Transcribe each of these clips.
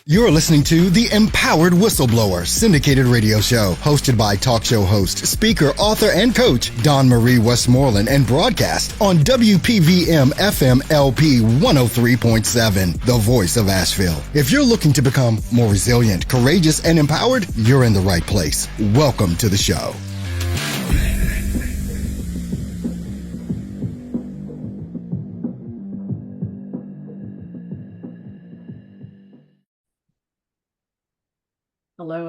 You're listening to the Empowered Whistleblower syndicated radio show, hosted by talk show host, speaker, author, and coach Dawn Marie Westmoreland, and broadcast on WPVM FM LP 103.7, the voice of Asheville. If you're looking to become more resilient, courageous, and empowered, you're in the right place. Welcome to the show.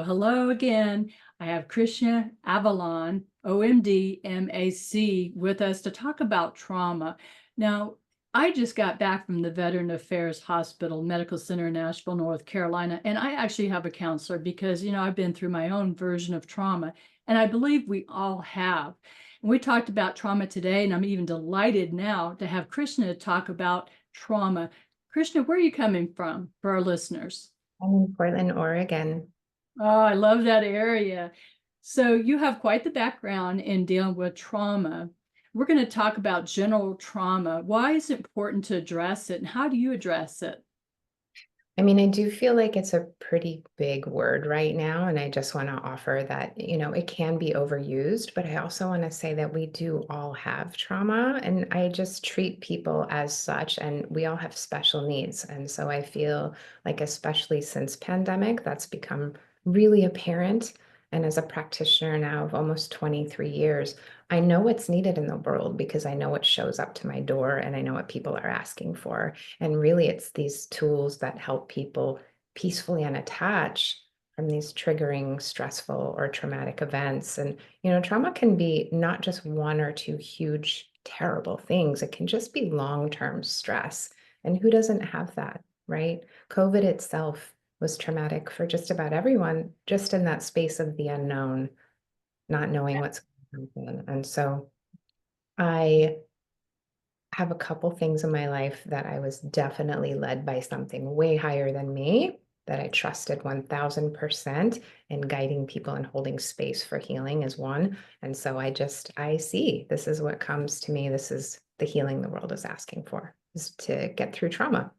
Hello again. I have Krishna Avalon, OMD, M.Ac, with us to talk about trauma. Now, I just got back from the Veteran Affairs Hospital Medical Center in Asheville, North Carolina, and I actually have a counselor because, I've been through my own version of trauma, and I believe we all have. And we talked about trauma today, and I'm even delighted now to have Krishna talk about trauma. Krishna, where are you coming from for our listeners? I'm in Portland, Oregon. Oh, I love that area. So you have quite the background in dealing with trauma. We're going to talk about general trauma. Why is it important to address it, and how do you address it? I mean, I do feel like it's a pretty big word right now, and I just want to offer that, it can be overused, but I also want to say that we do all have trauma, and I just treat people as such, and we all have special needs. And so I feel like, especially since pandemic, that's become really apparent. And as a practitioner now of almost 23 years, I know what's needed in the world because I know what shows up to my door and I know what people are asking for. And really, it's these tools that help people peacefully unattach from these triggering, stressful, or traumatic events. And, trauma can be not just one or two huge, terrible things, it can just be long-term stress. And who doesn't have that, right? COVID itself was traumatic for just about everyone, just in that space of the unknown, not knowing what's going to happen. And so I have a couple things in my life that I was definitely led by something way higher than me that I trusted 1000%, and guiding people and holding space for healing is one. And so I see this is what comes to me. This is the healing the world is asking for, is to get through trauma.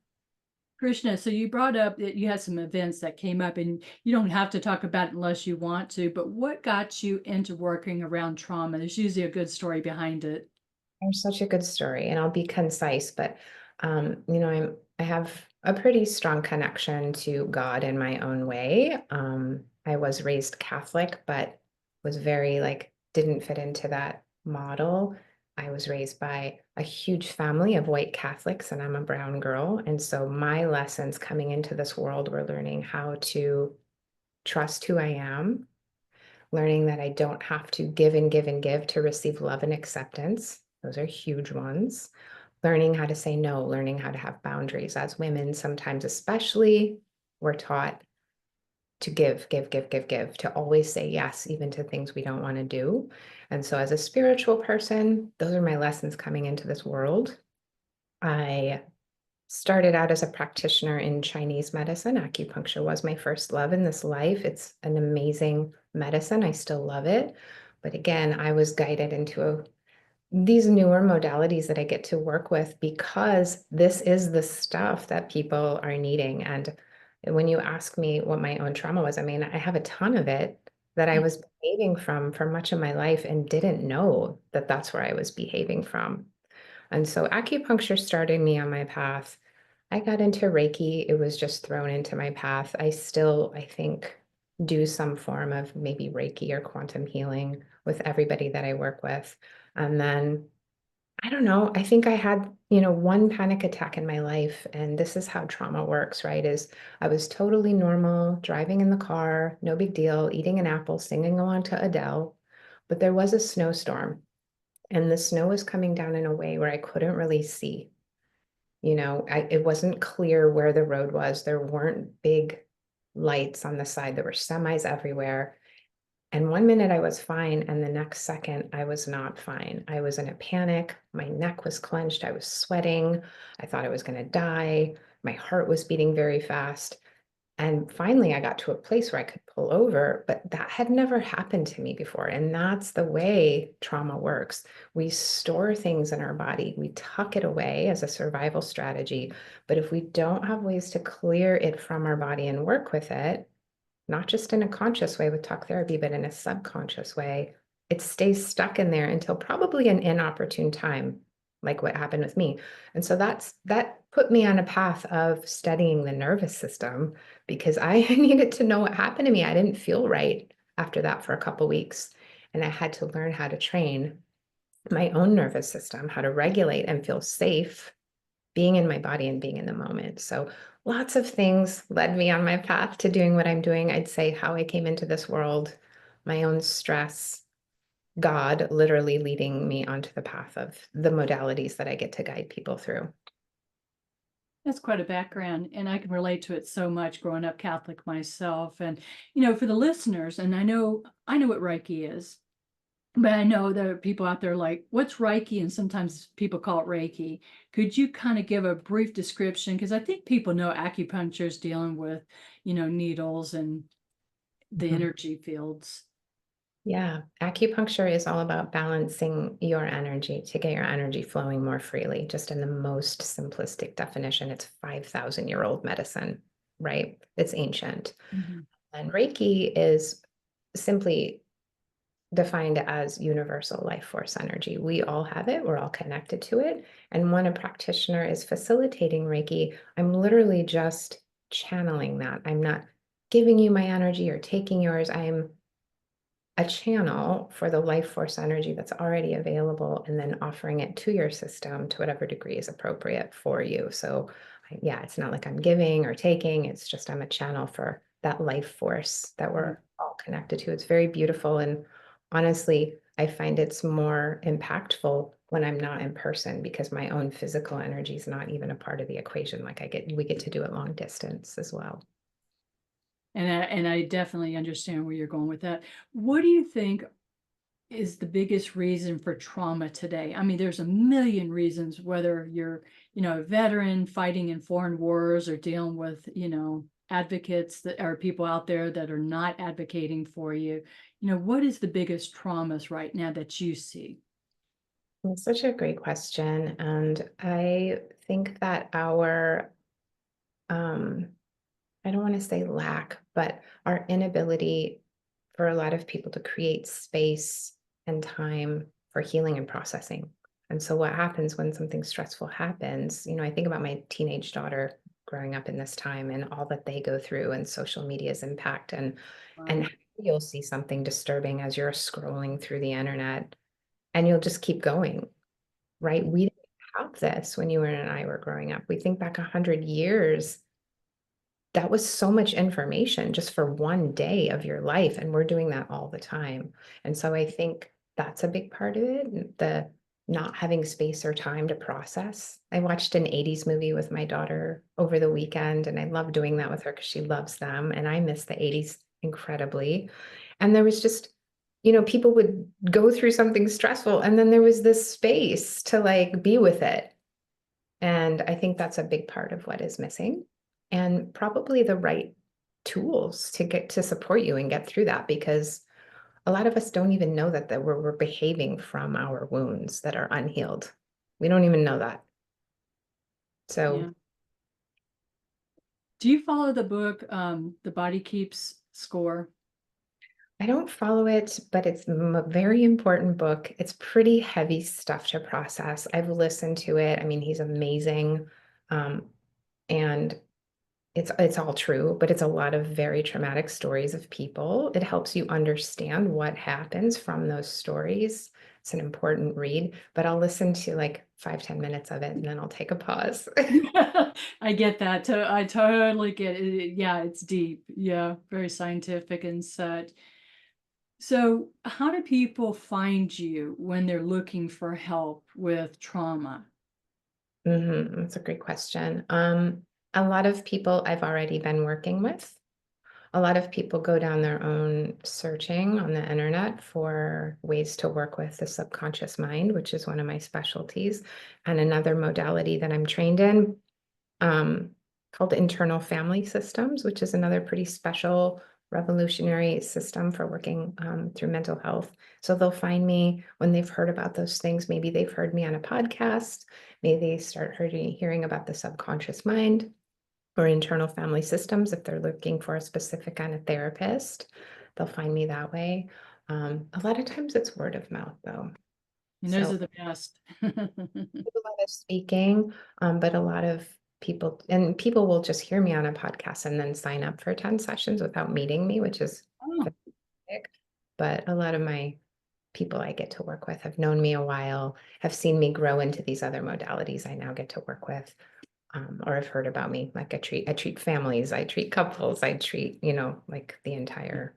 Krishna, so you brought up that you had some events that came up, and you don't have to talk about it unless you want to, but what got you into working around trauma? There's usually a good story behind it. There's such a good story, and I'll be concise, but I have a pretty strong connection to God in my own way. I was raised Catholic, but was very didn't fit into that model. I was raised by a huge family of white Catholics, and I'm a brown girl. And so my lessons coming into this world were learning how to trust who I am, learning that I don't have to give and give and give to receive love and acceptance. Those are huge ones. Learning how to say no, learning how to have boundaries. As women, sometimes especially, we're taught to give, to always say yes, even to things we don't want to do. And so as a spiritual person, those are my lessons coming into this world. I started out as a practitioner in Chinese medicine. Acupuncture was my first love in this life. It's an amazing medicine. I still love it. But again, I was guided into these newer modalities that I get to work with because this is the stuff that people are needing. And when you ask me what my own trauma was, I mean, I have a ton of it that I was behaving from for much of my life and didn't know that that's where I was behaving from. And so acupuncture started me on my path. I got into Reiki. It was just thrown into my path. I still, I think, do some form of maybe Reiki or quantum healing with everybody that I work with. And then, I don't know, I think I had, one panic attack in my life. And this is how trauma works, right? Is I was totally normal, driving in the car, no big deal, eating an apple, singing along to Adele. But there was a snowstorm, and the snow was coming down in a way where I couldn't really see. It wasn't clear where the road was. There weren't big lights on the side. There were semis everywhere. And one minute I was fine, and the next second I was not fine. I was in a panic. My neck was clenched. I was sweating. I thought I was going to die. My heart was beating very fast. And finally, I got to a place where I could pull over, but that had never happened to me before. And that's the way trauma works. We store things in our body, we tuck it away as a survival strategy. But if we don't have ways to clear it from our body and work with it, not just in a conscious way with talk therapy, but in a subconscious way, it stays stuck in there until probably an inopportune time, like what happened with me. And so that put me on a path of studying the nervous system because I needed to know what happened to me. I didn't feel right after that for a couple weeks. And I had to learn how to train my own nervous system, how to regulate and feel safe being in my body and being in the moment. So lots of things led me on my path to doing what I'm doing. I'd say how I came into this world, my own stress, God literally leading me onto the path of the modalities that I get to guide people through. That's quite a background, and I can relate to it so much growing up Catholic myself. And, for the listeners, and I know what Reiki is, but I know there are people out there like, what's Reiki? And sometimes people call it Reiki. Could you kind of give a brief description? Because I think people know acupuncture is dealing with, needles and the Mhm. energy fields. Yeah, acupuncture is all about balancing your energy to get your energy flowing more freely. Just in the most simplistic definition, it's 5,000-year-old medicine, right? It's ancient. Mhm. And Reiki is simply defined as universal life force energy. We all have it, we're all connected to it. And when a practitioner is facilitating Reiki, I'm literally just channeling that. I'm not giving you my energy or taking yours. I'm a channel for the life force energy that's already available and then offering it to your system to whatever degree is appropriate for you. So, yeah, it's not like I'm giving or taking, it's just I'm a channel for that life force that we're all connected to. It's very beautiful. And honestly, I find it's more impactful when I'm not in person because my own physical energy is not even a part of the equation. Like we get to do it long distance as well. And I definitely understand where you're going with that. What do you think is the biggest reason for trauma today? I mean, there's a million reasons, whether you're, a veteran fighting in foreign wars or dealing with, advocates that are people out there that are not advocating for you. What is the biggest traumas right now that you see? It's such a great question. And I think that our um, I don't want to say lack, but our inability for a lot of people to create space and time for healing and processing. And so what happens when something stressful happens, I think about my teenage daughter growing up in this time and all that they go through and social media's impact and Wow. you'll see something disturbing as you're scrolling through the internet and you'll just keep going, right? We didn't have this when you and I were growing up. We think back 100 years, that was so much information just for one day of your life. And we're doing that all the time. And so I think that's a big part of it, the not having space or time to process. I watched an 80s movie with my daughter over the weekend, and I love doing that with her because she loves them. And I miss the 80s incredibly. And there was just, people would go through something stressful, and then there was this space to like be with it. And I think that's a big part of what is missing and probably the right tools to get to support you and get through that because a lot of us don't even know that we're behaving from our wounds that are unhealed. We don't even know that. Yeah. So Do you follow the book, The Body Keeps Score? I don't follow it, but it's a very important book. It's pretty heavy stuff to process. I've listened to it. I mean, he's amazing. And it's all true, but it's a lot of very traumatic stories of people. It helps you understand what happens from those stories. It's an important read, but I'll listen to like 5-10 minutes of it and then I'll take a pause. I get that. I totally get it. Yeah, it's deep. Yeah, very scientific and such. So, how do people find you when they're looking for help with trauma? That's a great question. A lot of people I've already been working with. A lot of people go down their own searching on the internet for ways to work with the subconscious mind, which is one of my specialties, and another modality that I'm trained in. Um, called internal family systems, which is another pretty special revolutionary system for working through mental health. So they'll find me when they've heard about those things. Maybe they've heard me on a podcast. Maybe they start hearing about the subconscious mind or internal family systems. If they're looking for a specific kind of therapist, they'll find me that way. A lot of times it's word of mouth, though. And those So are the best. do a lot of speaking, but a lot of people will just hear me on a podcast and then sign up for 10 sessions without meeting me, which is Oh, fantastic. But a lot of my people I get to work with have known me a while, have seen me grow into these other modalities I now get to work with, or have heard about me. Like I treat families, I treat couples, I treat, like the entire.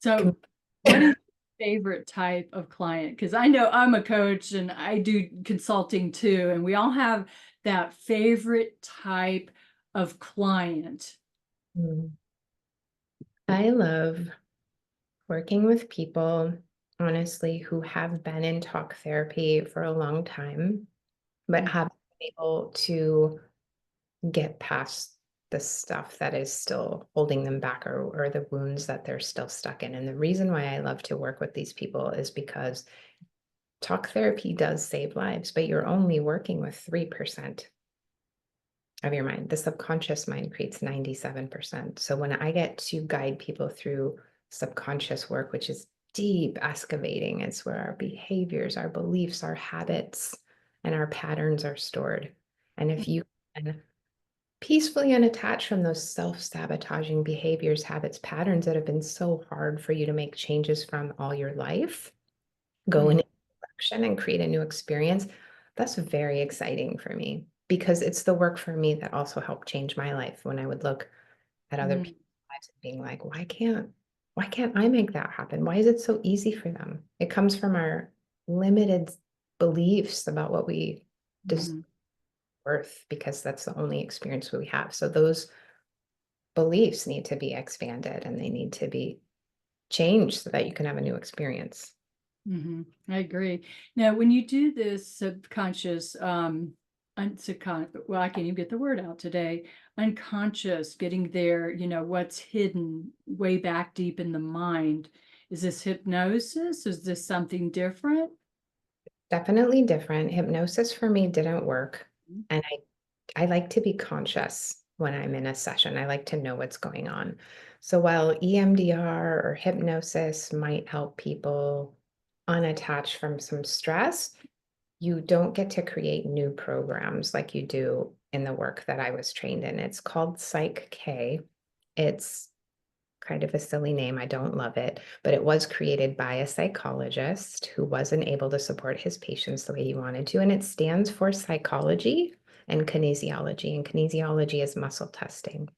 so what is your favorite type of client? Because I know I'm a coach and I do consulting too, and we all have that favorite type of client. Mm. I love working with people, honestly, who have been in talk therapy for a long time, but Mm. haven't been able to get past the stuff that is still holding them back, or the wounds that they're still stuck in. And the reason why I love to work with these people is because talk therapy does save lives, but you're only working with 3% of your mind. The subconscious mind creates 97%. So when I get to guide people through subconscious work, which is deep excavating, it's where our behaviors, our beliefs, our habits, and our patterns are stored. And if you can peacefully unattach from those self-sabotaging behaviors, habits, patterns that have been so hard for you to make changes from all your life, go in a direction and create a new experience, that's very exciting for me, because it's the work for me that also helped change my life. When I would look at other Mm. people's lives and being like, why can't I make that happen? Why is it so easy for them? It comes from our limited beliefs about what we deserve Mhm. worth, because that's the only experience we have. So those beliefs need to be expanded and they need to be changed so that you can have a new experience. I agree. Now, when you do this subconscious, well, I can't even get the word out today, unconscious, getting there, what's hidden way back deep in the mind. Is this hypnosis? Is this something different? Definitely different. Hypnosis for me didn't work. And I like to be conscious when I'm in a session. I like to know what's going on. So while EMDR or hypnosis might help people unattach from some stress, you don't get to create new programs like you do in the work that I was trained in. It's called Psych K. It's kind of a silly name. I don't love it, but it was created by a psychologist who wasn't able to support his patients the way he wanted to. And it stands for psychology and kinesiology. And kinesiology is muscle testing.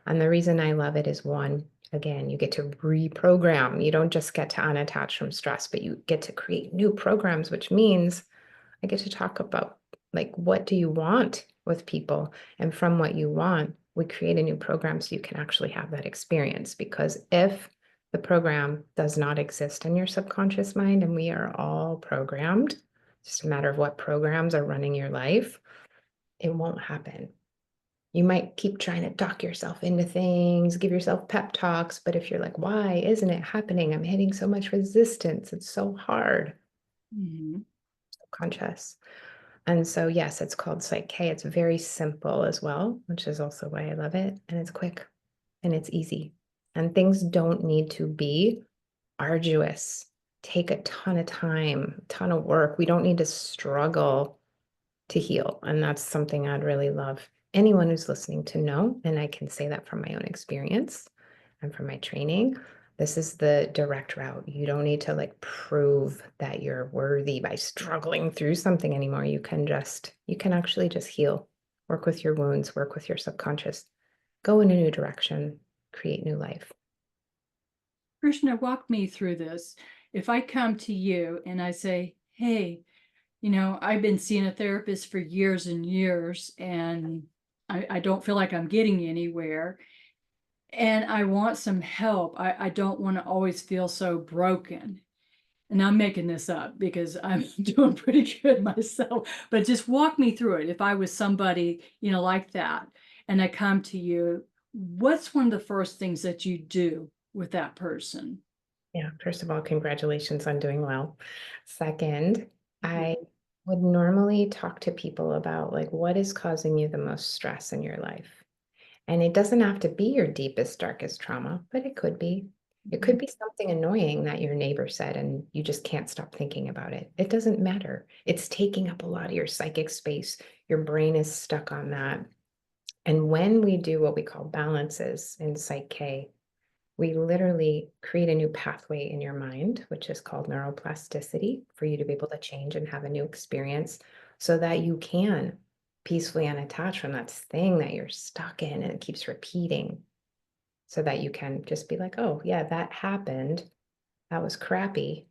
And the reason I love it is, one, again, you get to reprogram. You don't just get to unattach from stress, but you get to create new programs, which means I get to talk about, like, what do you want with people? And from what you want, we create a new program so you can actually have that experience. Because if the program does not exist in your subconscious mind, and we are all programmed, it's just a matter of what programs are running your life, it won't happen. You might keep trying to talk yourself into things, give yourself pep talks, but if you're like, why isn't it happening? I'm hitting so much resistance. It's so hard. Mhm. Subconscious. And so, yes, it's called Psych K. It's very simple as well, which is also why I love it. And it's quick and it's easy. And things don't need to be arduous, take a ton of time, a ton of work. We don't need to struggle to heal. And that's something I'd really love anyone who's listening to know. And I can say that from my own experience and from my training. This is the direct route. You don't need to like prove that you're worthy by struggling through something anymore. You can actually just heal, work with your wounds, work with your subconscious, go in a new direction, create new life. Krishna, walk me through this. If I come to you and I say, hey, I've been seeing a therapist for years and years, and I don't feel like I'm getting anywhere, and I want some help. I don't want to always feel so broken. and I'm making this up because I'm doing pretty good myself, but just walk me through it. If I was somebody, like that, and I come to you, what's one of the first things that you do with that person? Yeah, first of all, congratulations on doing well. Second, Yeah. I would normally talk to people about like what is causing you the most stress in your life. And it doesn't have to be your deepest, darkest trauma, but it could be. It could be something annoying that your neighbor said and you just can't stop thinking about it. It doesn't matter. It's taking up a lot of your psychic space. Your brain is stuck on that. And when we do what we call balances in Psych K, we literally create a new pathway in your mind, which is called neuroplasticity, for you to be able to change and have a new experience so that you can peacefully unattach from that thing that you're stuck in and it keeps repeating, so that you can just be like, oh, yeah, that happened. That was crappy,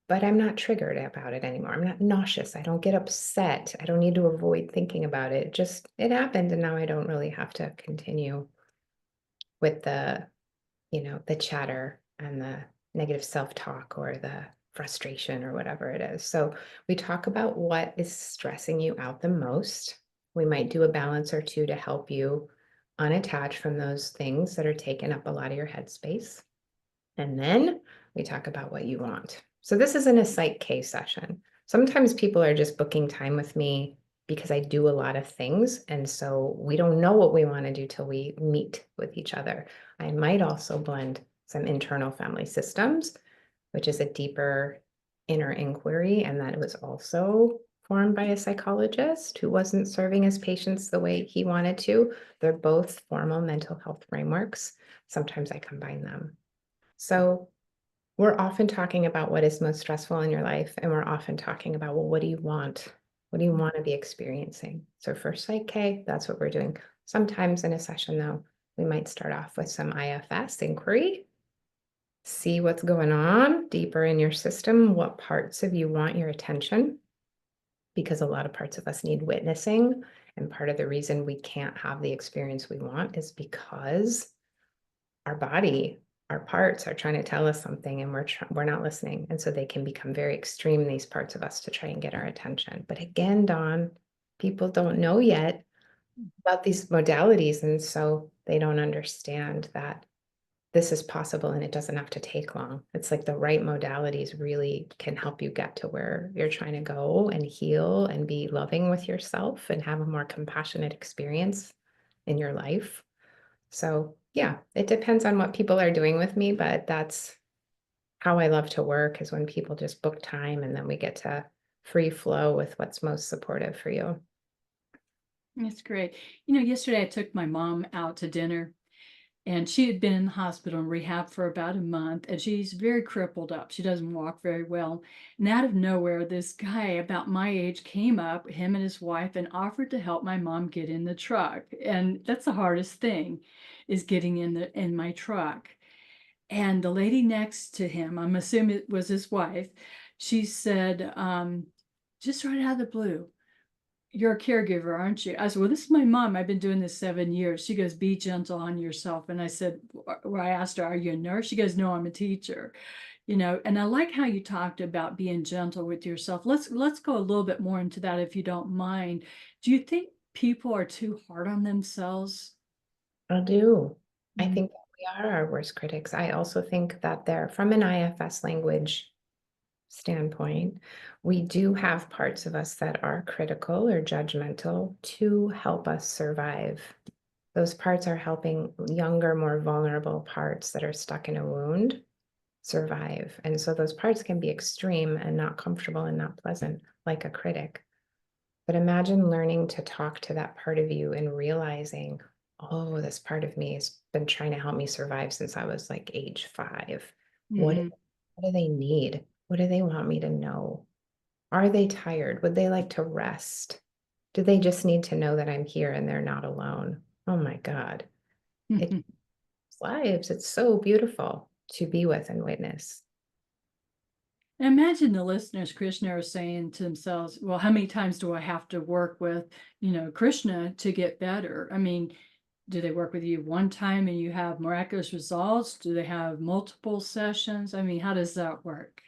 but I'm not triggered about it anymore. I'm not nauseous. I don't get upset. I don't need to avoid thinking about it. Just it happened. And now I don't really have to continue with the chatter and the negative self-talk or the frustration or whatever it is. So we talk about what is stressing you out the most. We might do a balance or two to help you unattach from those things that are taking up a lot of your headspace. And then we talk about what you want. So this isn't a Psych K session. Sometimes people are just booking time with me because I do a lot of things. And so we don't know what we want to do till we meet with each other. I might also blend some internal family systems, which is a deeper inner inquiry. And that was also formed by a psychologist who wasn't serving his patients the way he wanted to. They're both formal mental health frameworks. Sometimes I combine them. So we're often talking about what is most stressful in your life, and we're often talking about, well, what do you want? What do you want to be experiencing? So for Psych K, that's what we're doing. Sometimes in a session, though, we might start off with some IFS inquiry, see what's going on deeper in your system, what parts of you want your attention, because a lot of parts of us need witnessing. And part of the reason we can't have the experience we want is because our body, our parts are trying to tell us something and we're not listening. And so they can become very extreme, these parts of us, to try and get our attention. But again, Dawn, people don't know yet about these modalities. And so they don't understand that this is possible and it doesn't have to take long. It's like the right modalities really can help you get to where you're trying to go and heal and be loving with yourself and have a more compassionate experience in your life. So yeah, it depends on what people are doing with me, but that's how I love to work, is when people just book time and then we get to free flow with what's most supportive for you. That's great. Yesterday I took my mom out to dinner, and she had been in the hospital and rehab for about a month, and she's very crippled up. She doesn't walk very well. And out of nowhere, this guy about my age came up, him and his wife, and offered to help my mom get in the truck. And that's the hardest thing, is getting in my truck. And the lady next to him, I'm assuming it was his wife, she said, just right out of the blue, "You're a caregiver, aren't you?" I said, "Well, this is my mom. I've been doing this 7 years." She goes, "Be gentle on yourself." And I said, I asked her, "Are you a nurse?" She goes, "No, I'm a teacher." And I like how you talked about being gentle with yourself. Let's go a little bit more into that, if you don't mind. Do you think people are too hard on themselves? I do. I Mm. think that we are our worst critics. I also think that they're, from an IFS language standpoint, we do have parts of us that are critical or judgmental to help us survive. Those parts are helping younger, more vulnerable parts that are stuck in a wound survive. And so those parts can be extreme and not comfortable and not pleasant, like a critic. But imagine learning to talk to that part of you and realizing, oh, this part of me has been trying to help me survive since I was like age 5. What, Hmm. what do they need? What do they want me to know? Are they tired? Would they like to rest? Do they just need to know that I'm here and they're not alone? Oh my God. It's lives. It's so beautiful to be with and witness. Imagine the listeners, Krishna, are saying to themselves, "Well, how many times do I have to work with, Krishna to get better?" I mean, do they work with you one time and you have miraculous results? Do they have multiple sessions? I mean, how does that work?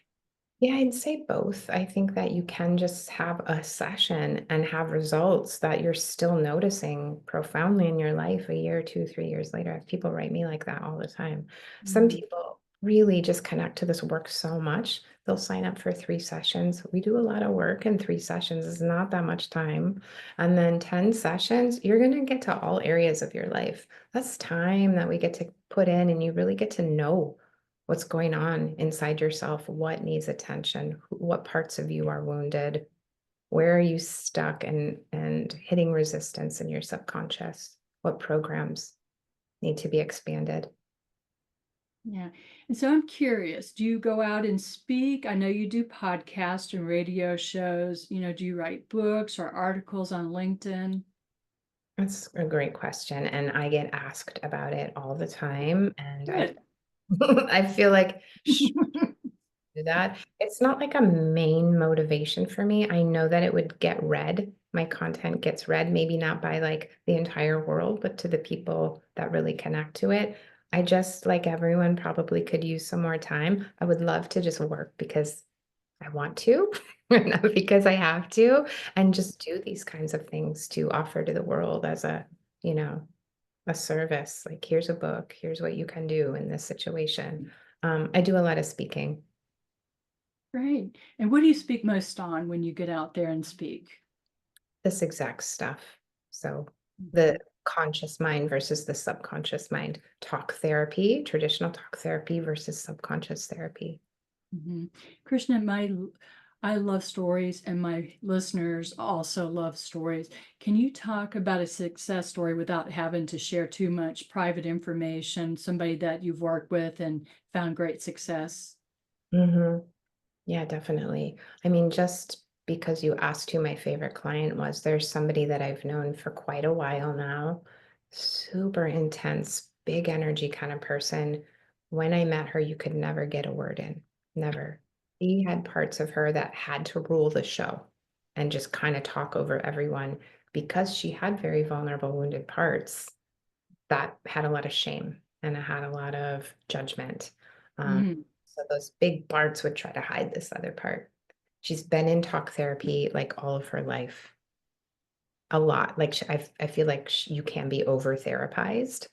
Yeah, I'd say both. I think that you can just have a session and have results that you're still noticing profoundly in your life a year, 2, 3 years later. People write me like that all the time. Some Mm. people really just connect to this work so much, they'll sign up for 3 sessions. We do a lot of work in 3 sessions. It's not that much time. And then 10 sessions, you're going to get to all areas of your life. That's time that we get to put in, and you really get to know what's going on inside yourself, what needs attention, what parts of you are wounded, where are you stuck and hitting resistance in your subconscious, what programs need to be expanded. Yeah. And so I'm curious, do you go out and speak? I know you do podcasts and radio shows. Do you write books or articles on LinkedIn? That's a great question, and I get asked about it all the time, and I Good. I feel like do that. It's not like a main motivation for me. I know that it would get read. My content gets read, maybe not by like the entire world, but to the people that really connect to it. I just, like everyone, probably could use some more time. I would love to just work because I want to, not because I have to, and just do these kinds of things to offer to the world as you know, a service. Like, here's a book, here's what you can do in this situation. I do a lot of speaking. Great. And what do you speak most on when you get out there and speak? This exact stuff. So the Mhm. conscious mind versus the subconscious mind, talk therapy, traditional talk therapy versus subconscious therapy. Mhm. Krishna, I love stories, and my listeners also love stories. Can you talk about a success story without having to share too much private information, somebody that you've worked with and found great success? Hmm. Yeah, definitely. I mean, just because you asked who my favorite client was, there's somebody that I've known for quite a while now, super intense, big energy kind of person. When I met her, you could never get a word in, never. She had parts of her that had to rule the show and just kind of talk over everyone because she had very vulnerable, wounded parts that had a lot of shame and it had a lot of judgment. Um, Mm. so those big parts would try to hide this other part. She's been in talk therapy like all of her life, a lot. Like I feel like you can be over therapized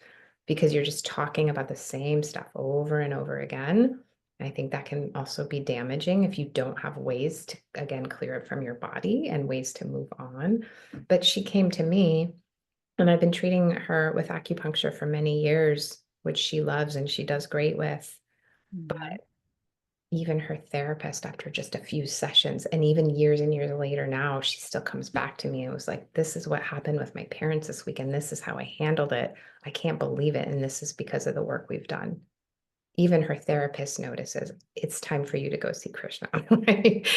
because you're just talking about the same stuff over and over again. I think that can also be damaging if you don't have ways to, again, clear it from your body and ways to move on. But she came to me, and I've been treating her with acupuncture for many years, which she loves and she does great with. Mhm. Even her therapist, after just a few sessions, and even years and years later now, she still comes back to me and was like, this is what happened with my parents this week, and this is how I handled it. I can't believe it. And this is because of the work we've done. Even her therapist notices it's time for you to go see Krishna. Right?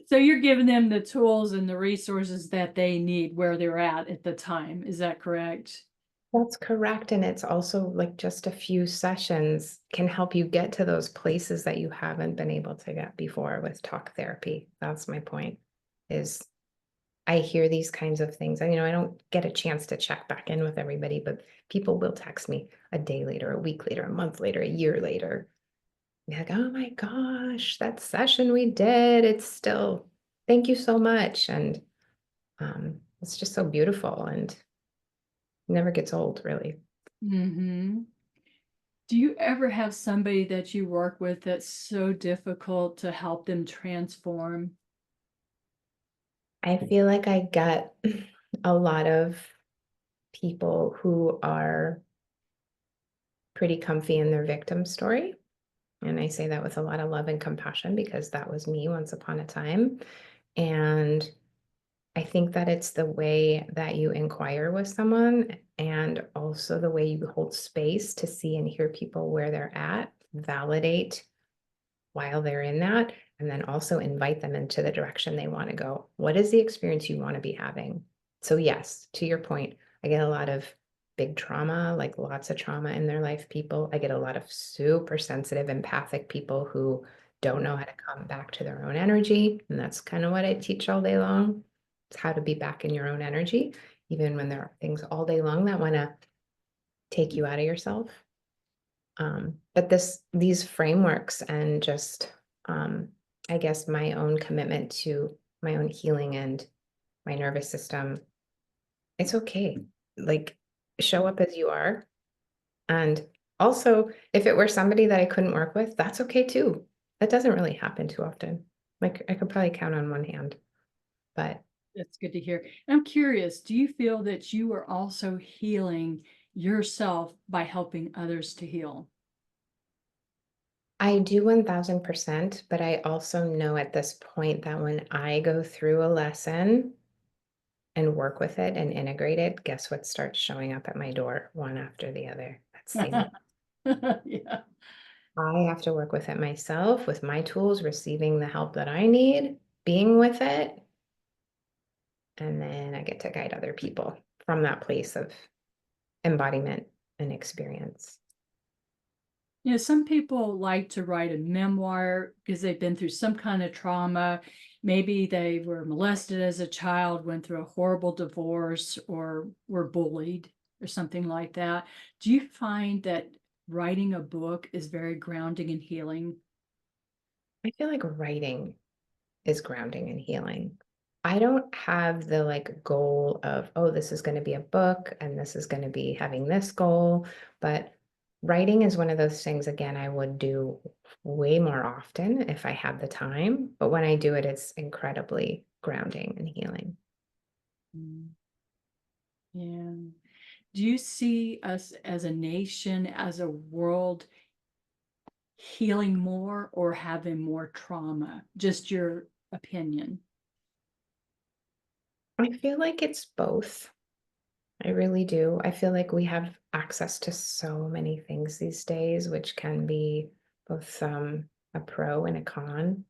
So you're giving them the tools and the resources that they need where they're at the time. Is that correct? That's correct. And it's also like just a few sessions can help you get to those places that you haven't been able to get before with talk therapy. That's my point, is I hear these kinds of things. And, I don't get a chance to check back in with everybody, but people will text me a day later, a week later, a month later, a year later. Be like, oh my gosh, that session we did, it's still, thank you so much. And it's just so beautiful and never gets old, really. Mm-hmm. Do you ever have somebody that you work with that's so difficult to help them transform? I feel like I get a lot of people who are pretty comfy in their victim story. And I say that with a lot of love and compassion because that was me once upon a time. And I think that it's the way that you inquire with someone and also the way you hold space to see and hear people where they're at, validate while they're in that, and then also invite them into the direction they want to go. What is the experience you want to be having? So, yes, to your point, I get a lot of big trauma, like lots of trauma in their life people. I get a lot of super sensitive, empathic people who don't know how to come back to their own energy. And that's kind of what I teach all day long. It's how to be back in your own energy. even when there are things all day long that want to take you out of yourself. But these frameworks and just, I guess, my own commitment to my own healing and my nervous system, it's okay. Like, show up as you are. And also, if it were somebody that I couldn't work with, that's okay too. That doesn't really happen too often. Like, I could probably count on one hand, but That's good to hear. I'm curious, do you feel that you are also healing yourself by helping others to heal? I do 1000%. But I also know at this point that when I go through a lesson and work with it and integrate it, guess what starts showing up at my door one after the other? That same. Yeah. I have to work with it myself, with my tools, receiving the help that I need, being with it, and then I get to guide other people from that place of embodiment and experience. Some people like to write a memoir because they've been through some kind of trauma. Maybe they were molested as a child, went through a horrible divorce, or were bullied or something like that. Do you find that writing a book is very grounding and healing? I feel like writing is grounding and healing. I don't have the like goal of, oh, this is going to be a book and this is going to be having this goal. But writing is one of those things, again, I would do way more often if I had the time. But when I do it, it's incredibly grounding and healing. Mm. Yeah. Do you see us as a nation, as a world, healing more or having more trauma? Just your opinion. I feel like it's both. I really do. I feel like we have access to so many things these days, which can be both a pro and a con.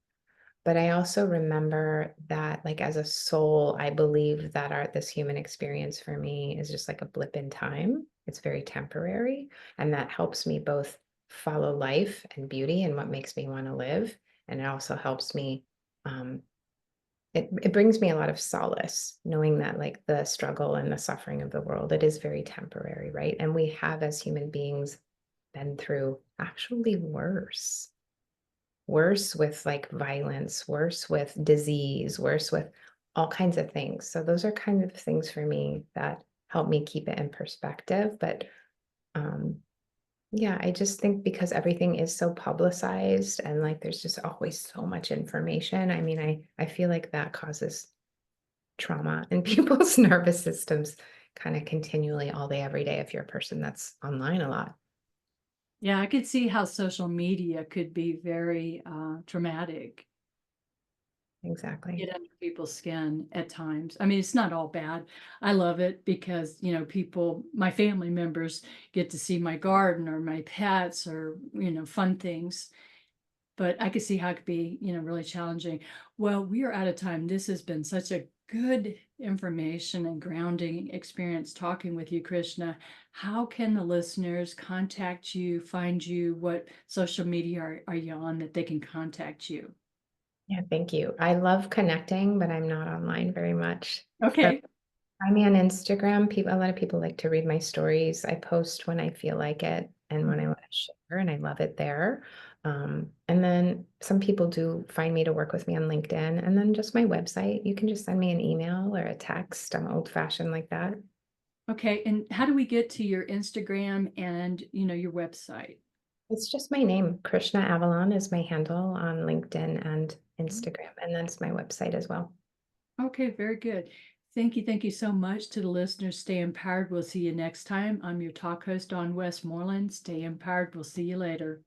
But I also remember that, like, as a soul, I believe that this human experience for me is just like a blip in time. It's very temporary. And that helps me both follow life and beauty and what makes me want to live. And it also helps me, um, it brings me a lot of solace knowing that, like, the struggle and the suffering of the world, it is very temporary, right? And we have, as human beings, been through actually worse with like violence, worse with disease, worse with all kinds of things. So those are kind of things for me that help me keep it in perspective. But um, yeah, I just think because everything is so publicized and like there's just always so much information. I mean, I feel like that causes trauma in people's nervous systems kind of continually all day, every day if you're a person that's online a lot. Yeah, I could see how social media could be very traumatic, Exactly. get under people's skin at times. I mean, it's not all bad. I love it because, people, my family members get to see my garden or my pets or, fun things. But I could see how it could be, really challenging. Well, we are out of time. This has been such a good information and grounding experience talking with you, Krishna. How can the listeners contact you, find you? What social media are you on that they can contact you? Yeah, thank you. I love connecting, but I'm not online very much. So Okay. find me on Instagram. A lot of people like to read my stories. I post when I feel like it and when I want to share, and I love it there. And then some people do find me to work with me on LinkedIn, and then just my website. You can just send me an email or a text. I'm old fashioned like that. Okay. And how do we get to your Instagram and, your website? It's just my name. Krishna Avalon is my handle on LinkedIn and Instagram, and that's my website as well. Okay, very good. Thank you. Thank you so much to the listeners. Stay empowered. We'll see you next time. I'm your talk host, Dawn Westmoreland. Stay empowered. We'll see you later.